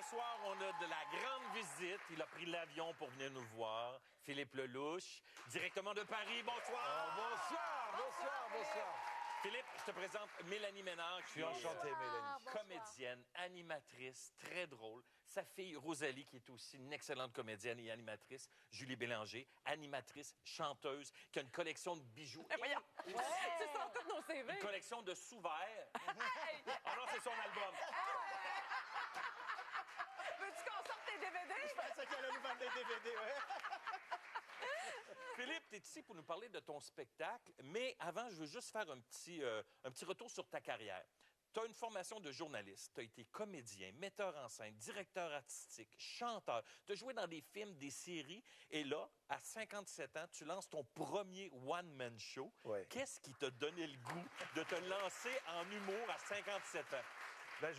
ce soir, on a de la grande visite. Il a pris l'avion pour venir nous voir. Philippe Lelouch, directement de Paris. Bonsoir! Bonsoir. Philippe, je te présente Mélanie Ménard. Je suis enchanté, Mélanie. Comédienne, animatrice, très drôle. Sa fille, Rosalie, qui est aussi une excellente comédienne et animatrice. Julie Bélanger, animatrice, chanteuse, qui a une collection de bijoux. Voyons! Tu sors tous nos CV. Une collection de sous-verts. Ah non, c'est son album. Veux-tu qu'on sorte tes DVD? Je pensais qu'elle allait nous vendre des DVD, ouais. Philippe, tu es ici pour nous parler de ton spectacle, mais avant, je veux juste faire un petit retour sur ta carrière. Tu as une formation de journaliste, tu as été comédien, metteur en scène, directeur artistique, chanteur, tu as joué dans des films, des séries, et là, à 57 ans, tu lances ton premier one-man show. Ouais. Qu'est-ce qui t'a donné le goût de te lancer en humour à 57 ans? Ben,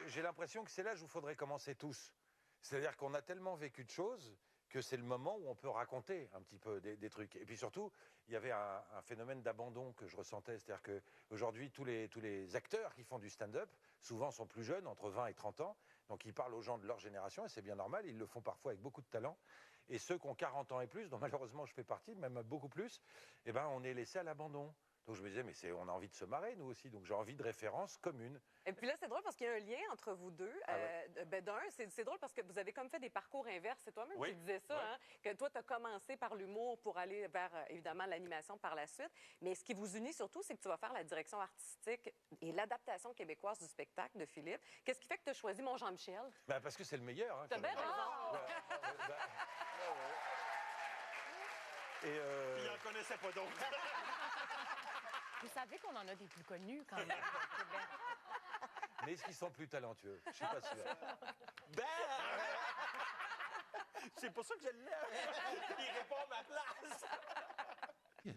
j'ai l'impression que c'est l'âge où il faudrait commencer tous. C'est-à-dire qu'on a tellement vécu de choses que c'est le moment où on peut raconter un petit peu des trucs. Et puis surtout, il y avait un phénomène d'abandon que je ressentais. C'est-à-dire qu'aujourd'hui, tous les acteurs qui font du stand-up, souvent sont plus jeunes, entre 20 et 30 ans. Donc ils parlent aux gens de leur génération, et c'est bien normal. Ils le font parfois avec beaucoup de talent. Et ceux qui ont 40 ans et plus, dont malheureusement je fais partie, même beaucoup plus, eh ben, on est laissé à l'abandon. Donc je me disais, mais on a envie de se marrer, nous aussi. Donc j'ai envie de références communes. Et puis là, c'est drôle parce qu'il y a un lien entre vous deux. Ben, d'un, c'est drôle parce que vous avez comme fait des parcours inverses. C'est toi-même qui disais ça, hein? Que toi, tu as commencé par l'humour pour aller vers, évidemment, l'animation par la suite. Mais ce qui vous unit surtout, c'est que tu vas faire la direction artistique et l'adaptation québécoise du spectacle de Philippe. Qu'est-ce qui fait que tu as choisi mon Jean-Michel? Ben, parce que c'est le meilleur. Hein, T'as bien raison. Il n'en connaissait pas d'autres. Vous savez qu'on en a des plus connus, quand même, au Québec. Mais est-ce qu'ils sont plus talentueux? Je suis pas sûr. Ben! C'est pour ça que je l'aime. Il répond à ma place.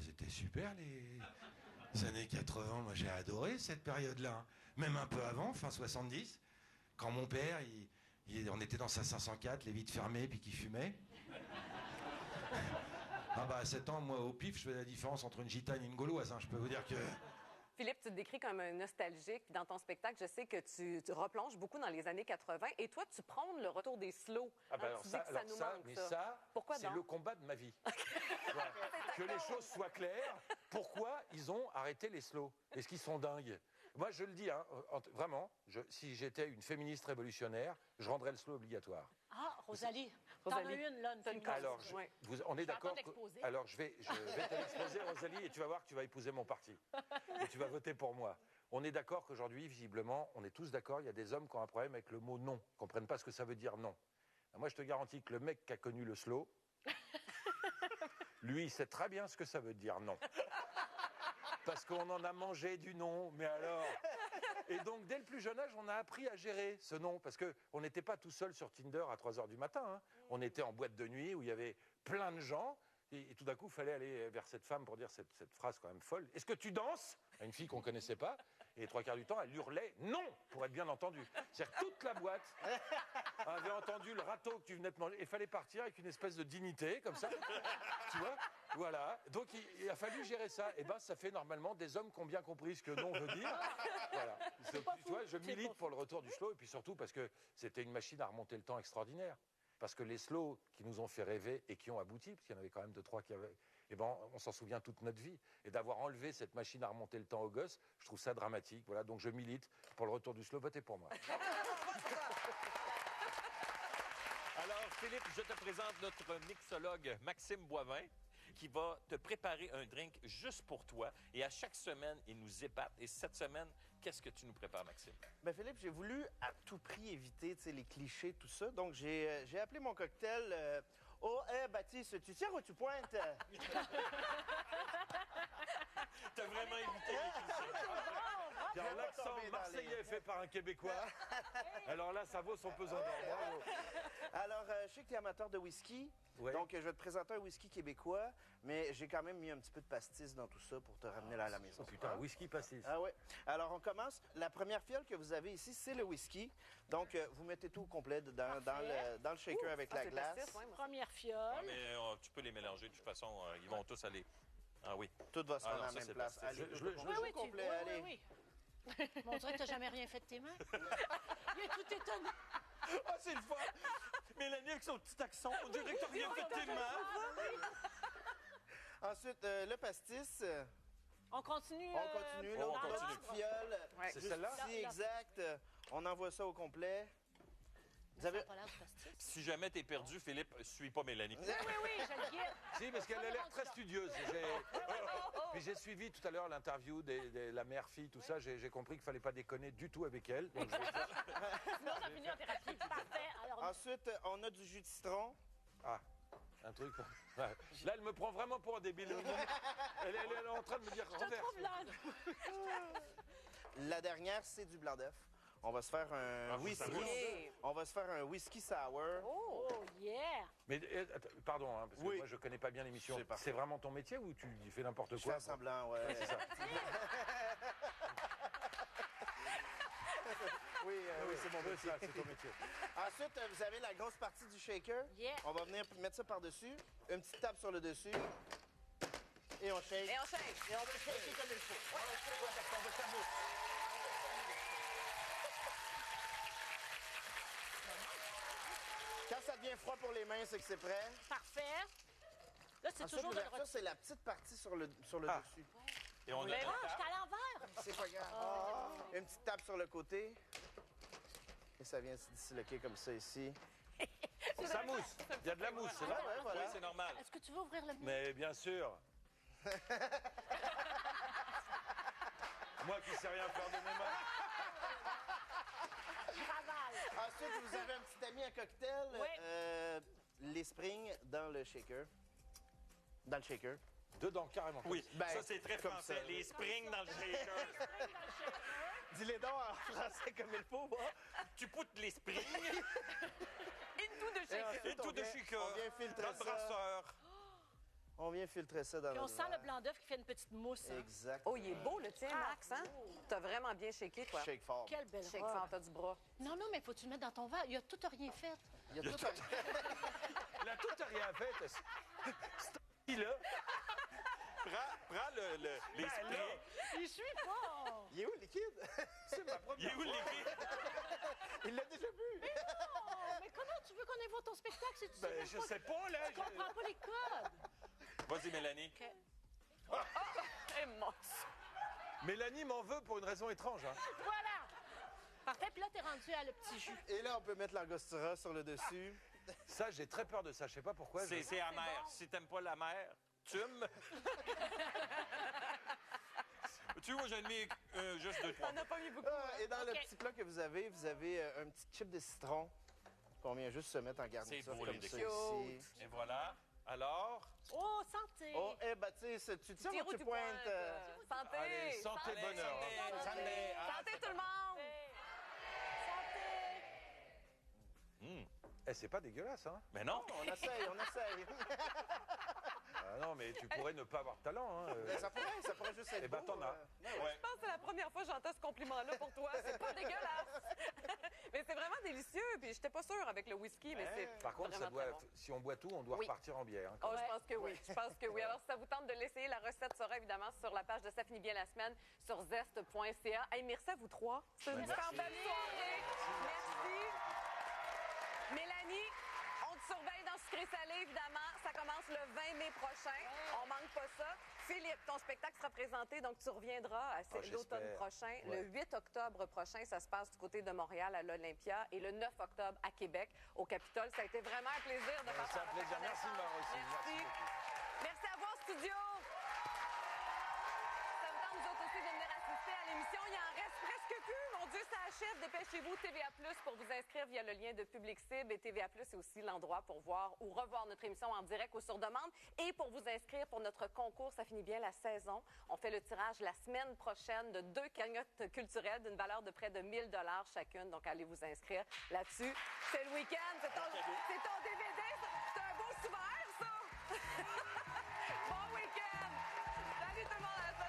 C'était super, les années 80. Moi, j'ai adoré cette période-là. Même un peu avant, fin 70, quand mon père, on était dans sa 504, les vitres fermées, puis qu'il fumait. Ah bah, à 7 ans, moi, au pif, je fais la différence entre une gitane et une gauloise. Hein. Je peux vous dire que... Philippe, tu te décris comme un nostalgique. Puis dans ton spectacle, je sais que tu replonges beaucoup dans les années 80. Et toi, tu prônes le retour des slows. Ah ben alors tu dis que ça nous manque, mais ça. ça, Pourquoi c'est donc? le combat de ma vie. Voilà. Que les choses soient claires. Pourquoi ils ont arrêté les slows? Est-ce qu'ils sont dingues? Moi, je le dis, hein, vraiment, si j'étais une féministe révolutionnaire, je rendrais le slow obligatoire. Ah, Rosalie, t'en as une, là, une féministe. Alors, on est d'accord. t'exposer. Alors, je vais te l'exposer, Rosalie, et tu vas voir que tu vas épouser mon parti. Et tu vas voter pour moi. On est d'accord qu'aujourd'hui, visiblement, on est tous d'accord, il y a des hommes qui ont un problème avec le mot non, qui ne comprennent pas ce que ça veut dire non. Moi, je te garantis que le mec qui a connu le slow, lui, il sait très bien ce que ça veut dire non. Parce qu'on en a mangé du non, mais alors... Et donc, dès le plus jeune âge, on a appris à gérer ce non. Parce qu'on n'était pas tout seul sur Tinder à 3 h du matin. Hein. On était en boîte de nuit où il y avait plein de gens. Et tout d'un coup, il fallait aller vers cette femme pour dire cette phrase quand même folle. « Est-ce que tu danses ?» à une fille qu'on ne connaissait pas. Et les 3 quarts du temps, elle hurlait « Non !» pour être bien entendue. C'est-à-dire que toute la boîte avait entendu le râteau que tu venais de manger. Et il fallait partir avec une espèce de dignité, comme ça. Tu vois? Voilà. Donc, il a fallu gérer ça. Et ben, ça fait normalement des hommes qui ont bien compris ce que non veut dire. Voilà. Tu vois, je milite pour le retour du slow. Et puis surtout parce que c'était une machine à remonter le temps extraordinaire. Parce que les slows qui nous ont fait rêver et qui ont abouti, parce qu'il y en avait quand même 2-3 qui avaient... Eh ben, on s'en souvient toute notre vie. Et d'avoir enlevé cette machine à remonter le temps aux gosses, je trouve ça dramatique. Voilà, donc je milite pour le retour du slow. Votez pour moi. Alors, Philippe, je te présente notre mixologue Maxime Boivin, qui va te préparer un drink juste pour toi. Et à chaque semaine, il nous épate. Et cette semaine, qu'est-ce que tu nous prépares, Maxime? Ben Philippe, j'ai voulu à tout prix éviter les clichés, tout ça. Donc, j'ai appelé mon cocktail Oh, hé, Baptiste, tu tires ou tu pointes? T'as vraiment évité les clichés. Car l'accent marseillais fait par un Québécois. Alors là, ça vaut son pesant d'or. Bravo. Alors, je sais que tu es amateur de whisky. Ouais. Donc, je vais te présenter un whisky québécois, mais j'ai quand même mis un petit peu de pastis dans tout ça pour te ramener là à la maison. Oh putain, whisky pastis. Ah ouais. Alors, on commence. La première fiole que vous avez ici, c'est le whisky. Donc, vous mettez tout au complet dans le shaker avec la glace. Pastis, ouais, moi. Première fiole. Ah, mais tu peux les mélanger. De toute façon, ils vont tous aller... Ah oui. Tout va se rendre non, à ça, la c'est même place. pastis. Allez, Je le Oui, complet, allez. oui. Bon, on dirait que t'as jamais rien fait de tes mains. Il est tout étonné. Ah, c'est le fun! Mélanie avec son petit accent, on dirait que t'as rien fait tellement. Ensuite, le pastis. On continue. On continue. Là, on on a continue. une petite fiole. Ouais. C'est Juste celle-là? ici, exact. On envoie ça au complet. Vous avez... Pas l'air du pastis. Si jamais t'es perdu, Philippe, suis pas Mélanie. Oui, je le guide. Si, parce qu'elle a l'air très studieuse. Puis j'ai suivi tout à l'heure l'interview de la mère-fille, tout ça. J'ai compris qu'il fallait pas déconner du tout avec elle. Donc je vais faire- Sinon, on a fini en thérapie. Parfait. Alors, Ensuite, on a du jus de citron. Ah, un truc. Ouais. Là, elle me prend vraiment pour un débile. Elle est en train de me dire je te renverse. trouve là. La dernière, c'est du blanc d'œuf. On va se faire un Ah, whisky. ça va. On va se faire un whisky sour. Oh! Oh, yeah. Mais attends, pardon, hein, parce que Oui. moi je connais pas bien l'émission. C'est parfait. C'est vraiment ton métier ou tu fais n'importe Je quoi fais semblant, ouais. C'est ça. Oui, oui, c'est mon métier. ça, c'est ton métier. Ensuite, vous avez la grosse partie du shaker. Yeah. On va venir mettre ça par-dessus. Une petite tape sur le dessus. Et on shake. Et on shake. Et on va shaker comme il faut. On va shaker parce qu'on veut ça bouge. Quand ça devient froid pour les mains, c'est que c'est prêt. Parfait. Là, c'est Ensuite, toujours de le l'ouverture, c'est la petite partie sur le Ah. dessus. Et on a Mais une non, table. j'étais à l'envers. C'est pas grave. Une petite tape sur le côté. Et ça vient se disloquer comme ça ici. Ça mousse. Il y a de la mousse, c'est Ah vrai. ouais, voilà. Oui, c'est normal. Est-ce que tu veux ouvrir le mur? Mais bien sûr. Moi qui sais rien faire de mes mains. Travail. Ensuite, vous avez un petit ami à cocktail. Oui. Les springs dans le shaker. Dans le shaker. Dedans, carrément. Oui, Ben, ça c'est très comme français. ça. Les springs dans le shaker. Dis-les donc en français comme il faut, moi. Tu poutes les springs Et tout de shaker. ensuite, et tout de shaker on vient filtrer dans le ça. brasseur. On vient filtrer ça dans Puis le on sent le blanc d'œuf qui fait une petite mousse. hein. Exact. Oh, il est beau, le tien, Max, hein? T'as vraiment bien shaké, toi. Shake fort. Quelle belle Shake robe. fort, t'as du bras. Non, non, mais faut-tu le mettre dans ton verre. Il a tout rien fait. Il y a tout un... La toute a rien fait. C'est là. Prends les springs. Il suit pas. Il est où le liquide? C'est ma Il première est où le liquide? Il l'a déjà vu. Oh, mais comment tu veux qu'on aille voir ton spectacle si tu sais Ben, même je pas- sais pas, là. Tu comprends pas les codes? Vas-y, Mélanie. OK. Eh, mon Mélanie m'en veut pour une raison étrange. Hein. Voilà. Parfait, puis là, t'es rendu à le petit jus. Et là, on peut mettre l'angostura sur le dessus. Ça, j'ai très peur de ça. Je sais pas pourquoi. C'est amer. Si t'aimes pas la mer, tume. Tu vois, j'en ai juste 2-3. T'en as pas mis beaucoup. Et dans le OK. petit plat que vous avez un petit chip de citron qu'on vient juste se mettre en garniture beau, comme les ça décos. ici. Et voilà. Alors, Oh, santé. Oh, Baptiste, tu tires ou tu pointes? Santé! Allez, santé, allez, bonheur. santé, santé. Ah, Santé, tout le monde! Santé. Eh, c'est pas dégueulasse, hein. mais non. On essaye, on essaye. Ah non, mais tu pourrais ne pas avoir de talent. Hein. Ben, ça pourrait juste être Eh ben, beau, t'en as. Ouais. Je pense que c'est la première fois que j'entends ce compliment-là pour toi. C'est pas dégueulasse. Mais c'est vraiment délicieux. Puis j'étais pas sûre avec le whisky, mais c'est Par contre, ça vraiment doit, très bon. si on boit tout, on doit Oui. repartir en bière. Hein, Oh, quand je pense que oui. Je pense que oui. Alors, si ça vous tente de l'essayer, la recette sera évidemment sur la page de Ça finit bien la semaine sur zest.ca. Hey, merci à vous trois. C'est une super belle soirée. Merci. Mélanie, on te surveille dans Sucré Salé, évidemment. Ça commence le 20 mai prochain. On manque pas ça. Philippe, ton spectacle sera présenté, donc tu reviendras c'est l'automne j'espère. prochain. Ouais. Le 8 octobre prochain, ça se passe du côté de Montréal à l'Olympia et le 9 octobre à Québec au Capitole. Ça a été vraiment un plaisir de faire C'est un plaisir. Merci, Mara aussi. Merci. beaucoup. Merci à vous en studio. Ça vous tente, vous autres aussi, de venir assister à l'émission. Il en reste presque plus. Mon Dieu, ça achève. Dépêchez-vous. TVA Plus pour vous inscrire via le lien de Public Cible. Et TVA Plus, c'est aussi l'endroit pour voir ou revoir notre émission en direct ou sur demande. Et pour vous inscrire pour notre concours, ça finit bien la saison. On fait le tirage la semaine prochaine de 2 cagnottes culturelles d'une valeur de près de 1 000 $ chacune. Donc, allez vous inscrire là-dessus. C'est le week-end. C'est ton DVD. C'est un beau souvenir, ça. Bon week-end. Salut tout le monde. À la semaine